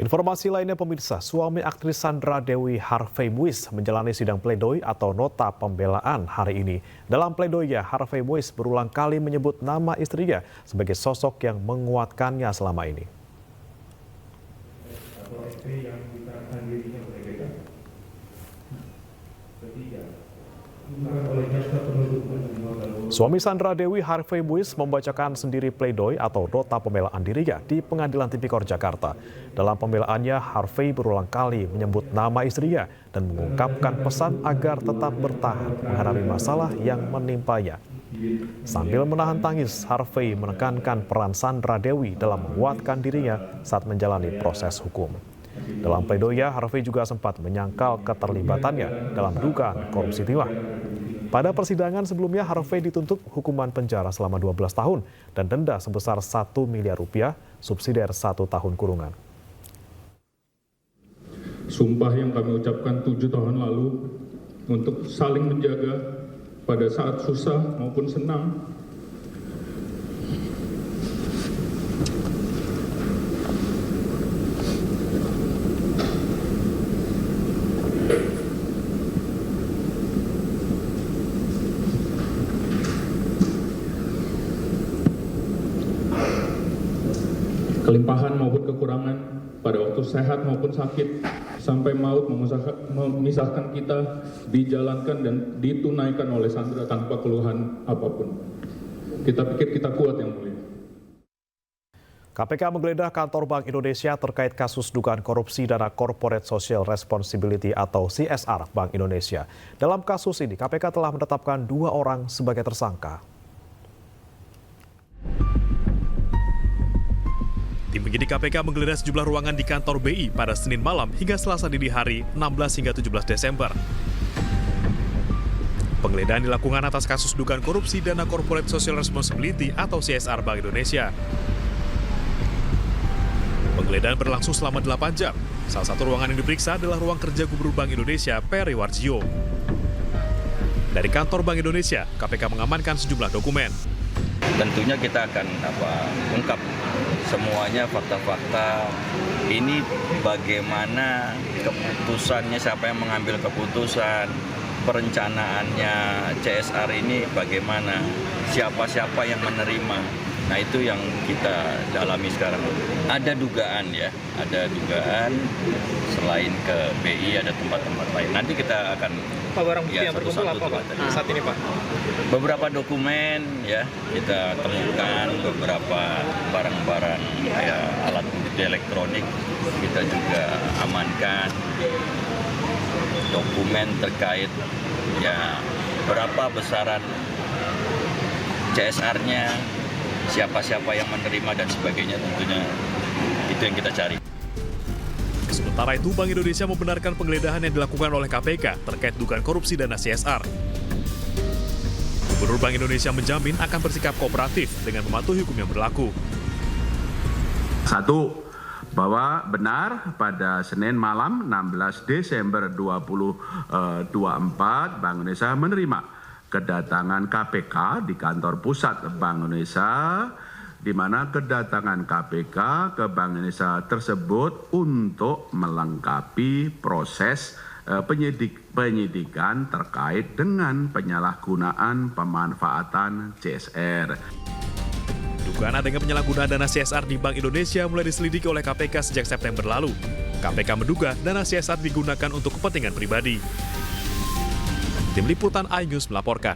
Informasi lainnya pemirsa, suami aktris Sandra Dewi Harvey Muiz menjalani sidang pledoi atau nota pembelaan hari ini. Dalam pledoinya, Harvey Muiz berulang kali menyebut nama istrinya sebagai sosok yang menguatkannya selama ini. Suami Sandra Dewi Harvey Muiz membacakan sendiri pledoi atau nota pembelaan dirinya di Pengadilan Tipikor Jakarta. Dalam pembelaannya, Harvey berulang kali menyebut nama istrinya dan mengungkapkan pesan agar tetap bertahan menghadapi masalah yang menimpanya. Sambil menahan tangis, Harvey menekankan peran Sandra Dewi dalam menguatkan dirinya saat menjalani proses hukum. Dalam pledoinya, Harvey juga sempat menyangkal keterlibatannya dalam dugaan korupsi timah. Pada persidangan sebelumnya, Harvey dituntut hukuman penjara selama 12 tahun dan denda sebesar 1 miliar rupiah, subsidiar 1 tahun kurungan. Sumpah yang kami ucapkan 7 tahun lalu untuk saling menjaga pada saat susah maupun senang. Kelimpahan maupun kekurangan pada waktu sehat maupun sakit sampai maut memisahkan kita dijalankan dan ditunaikan oleh Sandra tanpa keluhan apapun. Kita pikir kita kuat yang mulia. KPK menggeledah kantor Bank Indonesia terkait kasus dugaan korupsi dana Corporate Social Responsibility atau CSR Bank Indonesia. Dalam kasus ini, KPK telah menetapkan 2 orang sebagai tersangka. Tim penyidik KPK menggeledah sejumlah ruangan di kantor BI pada Senin malam hingga Selasa dini hari 16 hingga 17 Desember. Penggeledahan dilakukan atas kasus dugaan korupsi dana Corporate Social Responsibility atau CSR Bank Indonesia. Penggeledahan berlangsung selama 8 jam. Salah satu ruangan yang diperiksa adalah ruang kerja Gubernur Bank Indonesia, Peri Warjio. Dari kantor Bank Indonesia, KPK mengamankan sejumlah dokumen. Tentunya kita akan ungkap semuanya fakta-fakta ini, bagaimana keputusannya, siapa yang mengambil keputusan, perencanaannya CSR ini bagaimana, siapa-siapa yang menerima. Nah itu yang kita dalami sekarang. Ada dugaan ya, ada dugaan selain ke BI ada tempat-tempat lain. Nanti kita akan Pak, barang bukti yang berkumpul apa Pak saat ini Pak? Beberapa dokumen ya kita temukan, beberapa barang-barang kayak alat bukti elektronik kita juga amankan, dokumen terkait ya berapa besaran CSR-nya, siapa-siapa yang menerima dan sebagainya, tentunya itu yang kita cari. Sementara itu, Bank Indonesia membenarkan penggeledahan yang dilakukan oleh KPK terkait dugaan korupsi dana CSR. Gubernur Bank Indonesia menjamin akan bersikap kooperatif dengan mematuhi hukum yang berlaku. 1. Bahwa benar pada Senin malam 16 Desember 2024 Bank Indonesia menerima kedatangan KPK di kantor pusat Bank Indonesia, di mana kedatangan KPK ke Bank Indonesia tersebut untuk melengkapi proses penyidikan terkait dengan penyalahgunaan pemanfaatan CSR. Dugaan adanya penyalahgunaan dana CSR di Bank Indonesia mulai diselidiki oleh KPK sejak September lalu. KPK menduga dana CSR digunakan untuk kepentingan pribadi. Tim Liputan iNews melaporkan.